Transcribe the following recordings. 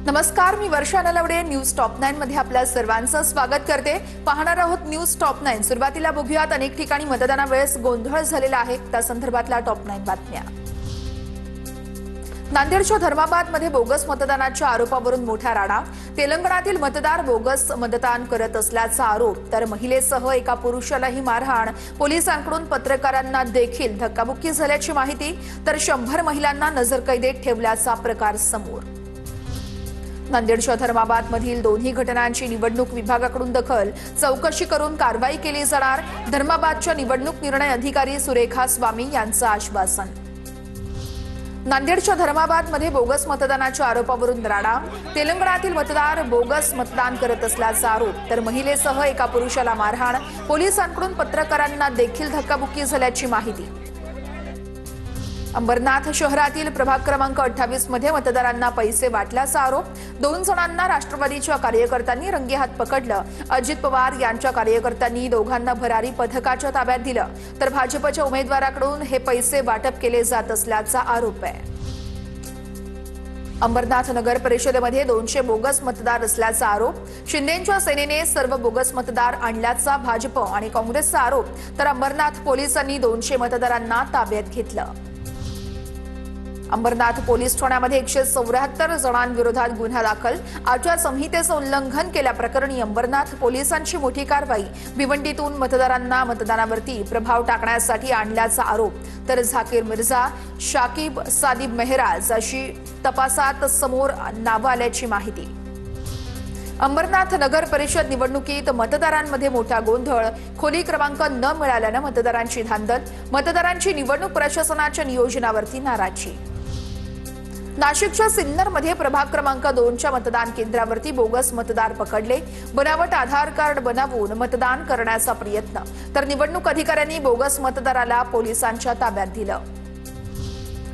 नमस्कार, मी वर्षा Nalawade. News top 9 मध्ये आपल्या सर्वांचं स्वागत करते. पाहणार आहोत न्यूज टॉप 9. सुरुवातीला बघूयात अनेक ठिकाणी मतदानावेळेस गोंधळ झालेला आहे त्या संदर्भातल्या टॉप 9 बातम्या. नांदेडच्या धर्माबादमध्ये बोगस मतदानाच्या आरोपावरून मोठा राडा. तेलंगणातील मतदार बोगस मतदान करत असल्याचा आरोप, तर महिलेसह एका पुरुषालाही मारहाण. पोलिसांकडून पत्रकारांना देखील धक्काबुक्की झाल्याची माहिती, तर 100 महिलांना नजरकैदेत ठेवल्याचा प्रकार समोर. नांदेडच्या धर्माबादमधील दोन्ही घटनांची निवडणूक विभागाकडून दखल, चौकशी करून कारवाई केली जाणार. धर्माबादच्या निवडणूक निर्णय अधिकारी सुरेखा स्वामी यांचं आश्वासन. नांदेडच्या धर्माबादमध्ये बोगस मतदानाच्या आरोपावरून राडा. तेलंगणातील मतदार बोगस मतदान करत असल्याचा आरोप, तर महिलेसह एका पुरुषाला मारहाण. पोलिसांकडून पत्रकारांना देखील धक्काबुक्की झाल्याची माहिती. अंबरनाथ शहरातील प्रभाग क्रमांक 28 मध्ये मतदारांना पैसे वाटल्याचा आरोप. 2 जणांना राष्ट्रवादीच्या कार्यकर्त्यांनी रंगेहात पकडलं. अजित पवार यांच्या कार्यकर्त्यांनी दोघांना भरारी पथकाच्या ताब्यात दिलं, तर भाजपच्या उमेदवाराकडून हे पैसे वाटप केले जात असल्याचा आरोप आहे. अंबरनाथ नगर परिषदेमध्ये 200 बोगस मतदार असल्याचा आरोप. शिंदेंच्या सेनेने सर्व बोगस मतदार आणल्याचा भाजप आणि काँग्रेसचा आरोप, तर अंबरनाथ पोलिसांनी 200 मतदारांना ताब्यात घेतलं. अंबरनाथ पोलीस ठाण्यामध्ये 174 जणांविरोधात गुन्हा दाखल. आचारसंहितेचं उल्लंघन केल्याप्रकरणी अंबरनाथ पोलिसांची मोठी कारवाई. भिवंडीतून मतदारांना मतदानावरती प्रभाव टाकण्यासाठी आणल्याचा आरोप, तर झाकीर मिर्झा, शाकिब सादिब मेहराज अशी तपासात समोर नावं आल्याची माहिती. अंबरनाथ नगर परिषद निवडणुकीत मतदारांमध्ये मोठा गोंधळ. खोली क्रमांक न मिळाल्यानं मतदारांची धांदल. मतदारांची निवडणूक प्रशासनाच्या नियोजनावरती नाराजी. नाशिकच्या सिन्नरमध्ये प्रभाग क्रमांक 2च्या मतदान केंद्रावरती बोगस मतदार पकडले. बनावट आधार कार्ड बनवून मतदान करण्याचा प्रयत्न, तर निवडणूक अधिकाऱ्यांनी बोगस मतदाराला पोलिसांच्या ताब्यात दिलं.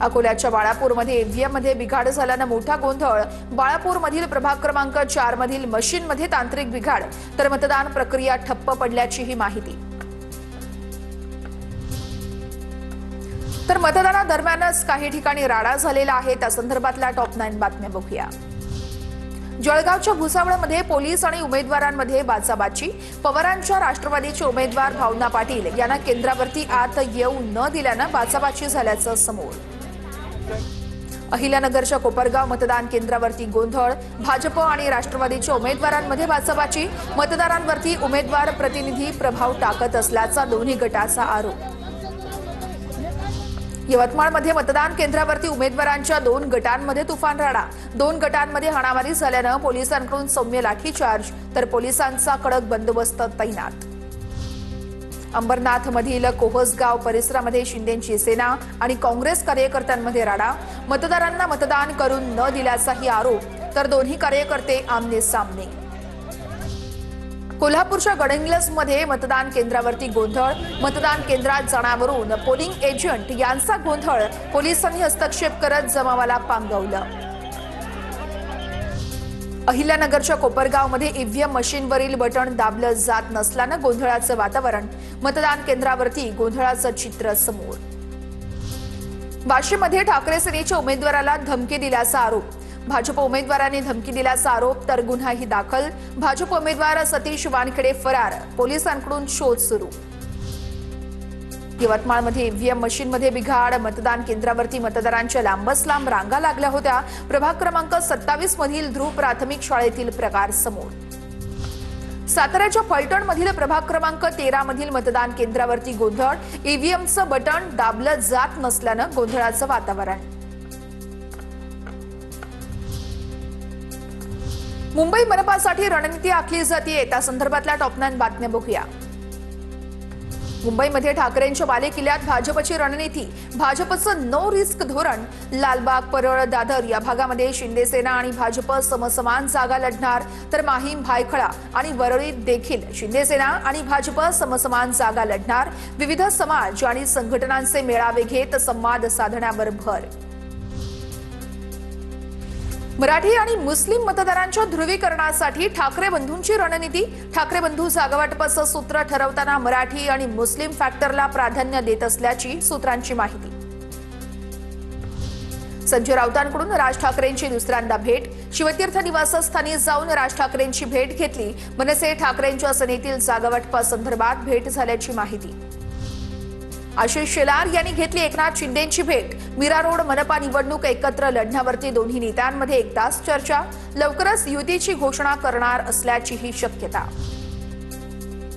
अकोल्याच्या बाळापूरमध्ये ईव्हीएममध्ये बिघाड झाल्यानं मोठा गोंधळ. बाळापूरमधील प्रभाग क्रमांक 4 मधील मशीनमध्ये तांत्रिक बिघाड, तर मतदान प्रक्रिया ठप्प पडल्याचीही माहिती. तर मतदानादरम्यानच काही ठिकाणी राडा झालेला आहे त्या संदर्भातल्या टॉप 9 बातम्या बघूया. जळगावच्या भुसावळमध्ये पोलीस आणि उमेदवारांमध्ये बाचाबाची. पवारांच्या राष्ट्रवादीचे उमेदवार भावना पाटील यांना केंद्रावरती आत येऊ न दिल्यानं बाचाबाची झाल्याचं समोर. अहिल्यानगरच्या कोपरगाव मतदान केंद्रावरती गोंधळ. भाजप आणि राष्ट्रवादीच्या उमेदवारांमध्ये बाचाबाची. मतदारांवरती उमेदवार प्रतिनिधी प्रभाव टाकत असल्याचा दोन्ही गटाचा आरोप. यवतमाळमध्ये मतदान केंद्रावरती उमेदवारांच्या 2 गटांमध्ये तुफान राडा. 2 गटांमध्ये हाणामारी झाल्यानं पोलिसांकडून सौम्य लाठीचार्ज, तर पोलिसांचा कडक बंदोबस्त तैनात. अंबरनाथमधील कोहसगाव परिसरामध्ये शिंदेंची सेना आणि काँग्रेस कार्यकर्त्यांमध्ये राडा. मतदारांना मतदान करून न दिल्याचाही आरोप, तर दोन्ही कार्यकर्ते आमने सामने. कोल्हापूरच्या गडहिंग्लजमध्ये मतदान केंद्रावरती गोंधळ. मतदान केंद्रात जाण्यावरून पोलिंग एजंट यांचा गोंधळ. पोलिसांनी हस्तक्षेप करत जमावाला पांगवलं. अहिल्यानगरच्या कोपरगावमध्ये ईव्हीएम मशीनवरील बटण दाबलं जात नसल्यानं गोंधळाचं वातावरण. मतदान केंद्रावरती गोंधळाचं चित्र समोर. वाशीमध्ये ठाकरे सेनेच्या उमेदवाराला धमकी दिल्याचा आरोप. भाजप उमेदवारांनी धमकी दिल्याचा आरोप, तर गुन्हाही दाखल. भाजप उमेदवार सतीश वानखेडे फरार. पोलिसांकडून शोध सुरू. यवतमाळमध्ये ईव्हीएम मशीनमध्ये बिघाड. मतदान केंद्रावरती मतदारांच्या लांबच लांब रांगा लागल्या होत्या. प्रभाग क्रमांक 27 मधील ध्रुव प्राथमिक शाळेतील प्रकार समोर. साताऱ्याच्या फलटणमधील प्रभाग क्रमांक 13 मधील मतदान केंद्रावरती गोंधळ. ईव्हीएमचं बटण दाबलं जात नसल्यानं गोंधळाचं वातावरण. मुंबई मनपासाठी रणनीती आखली जाते त्या संदर्भातल्या टॉप 9 बातम्या बघूया. मुंबईमध्ये ठाकरेंच्या बालेकिल्ल्यात भाजपची रणनीती. भाजपचं नो रिस्क धोरण. लालबाग, परळ, दादर या भागामध्ये शिंदेसेना आणि भाजप समसमान जागा लढणार, तर माहीम, भायखळा आणि वरळीत देखील शिंदेसेना आणि भाजप समसमान जागा लढणार. विविध समाज आणि संघटनांचे मेळावे घेत संवाद साधण्यावर भर. मराठी आणि मुस्लिम मतदारांच्या ध्रुवीकरणासाठी ठाकरे बंधूंची रणनीती. ठाकरे बंधू जागावाटपाचं सूत्र ठरवताना मराठी आणि मुस्लिम फॅक्टरला प्राधान्य देत असल्याची सूत्रांची माहिती. संजय राऊतांकडून राज ठाकरेंची दुसऱ्यांदा भेट. शिवतीर्थ निवासस्थानी जाऊन राज ठाकरेंची भेट घेतली। मनसे ठाकरेंच्या सेनेतील जागावाटपासंदर्भात भेट झाल्याची माहिती। आशिष शेलार यांनी घेतली एकनाथ शिंदेंची भेट। मीरा रोड मनपा निवडणूक एकत्र लढण्यावरती दोन्ही नेत्यांमध्ये एक तास चर्चा। लवकरच युतीची घोषणा करणार असल्याचीही शक्यता।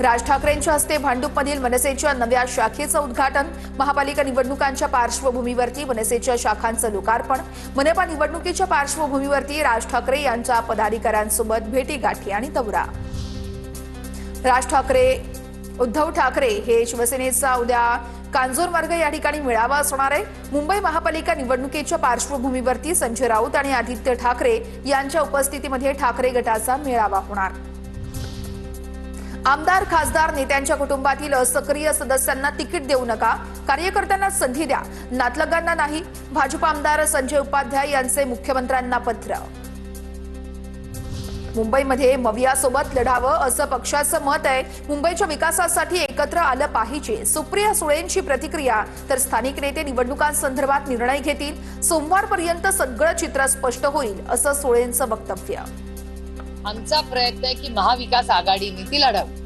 राज ठाकरेंच्या हस्ते भांडूपमधील मनसेच्या नव्या शाखेचं उद्घाटन। महापालिका निवडणुकांच्या पार्श्वभूमीवरती मनसेच्या शाखांचं लोकार्पण। मनपा निवडणुकीच्या पार्श्वभूमीवरती राज ठाकरे यांच्या पदाधिकाऱ्यांसोबत भेटीगाठी आणि दौरा। उद्धव ठाकरे हे शिवसेनेचा उद्या कांजूर मार्ग या ठिकाणी मेळावा असणार आहे। मुंबई महापालिका निवडणुकीच्या पार्श्वभूमीवरती संजय राऊत आणि आदित्य ठाकरे यांच्या उपस्थितीमध्ये ठाकरे गटाचा मेळावा होणार। आमदार खासदार नेत्यांच्या कुटुंबातील असक्रिय सदस्यांना तिकीट देऊ नका, कार्यकर्त्यांना संधी द्या, नातलगांना नाही। भाजप आमदार संजय उपाध्याय यांचे मुख्यमंत्र्यांना पत्र। मुंबईमध्ये मवियासोबत लढावं असं पक्षाचं मत आहे। मुंबईच्या विकासासाठी एकत्र आलं पाहिजे। सुप्रिया सुळेंची प्रतिक्रिया। तर स्थानिक नेते निवडणुकांसंदर्भात निर्णय घेतील। सोमवारपर्यंत सगळं चित्र स्पष्ट होईल असं सुळेंचं वक्तव्य। आमचा प्रयत्न आहे की महाविकास आघाडी नीती लढावी।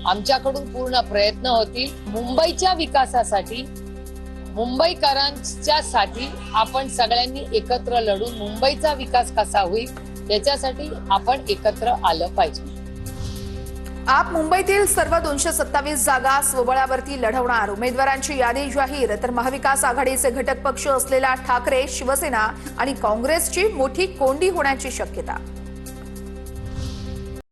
आमच्याकडून पूर्ण प्रयत्न होतील। मुंबईच्या विकासासाठी, मुंबईकरांच्यासाठी आपण सगळ्यांनी एकत्र लढून मुंबईचा विकास कसा होईल त्याच्यासाठी आपण एकत्र आलं पाहिजे। आप मुंबईतील सर्व 227 जागा स्वबळावरती लढवणार। उमेदवारांची यादी जाहीर। तर महाविकास आघाडीचे घटक पक्ष असलेला ठाकरे, शिवसेना आणि काँग्रेसची मोठी कोंडी होण्याची शक्यता।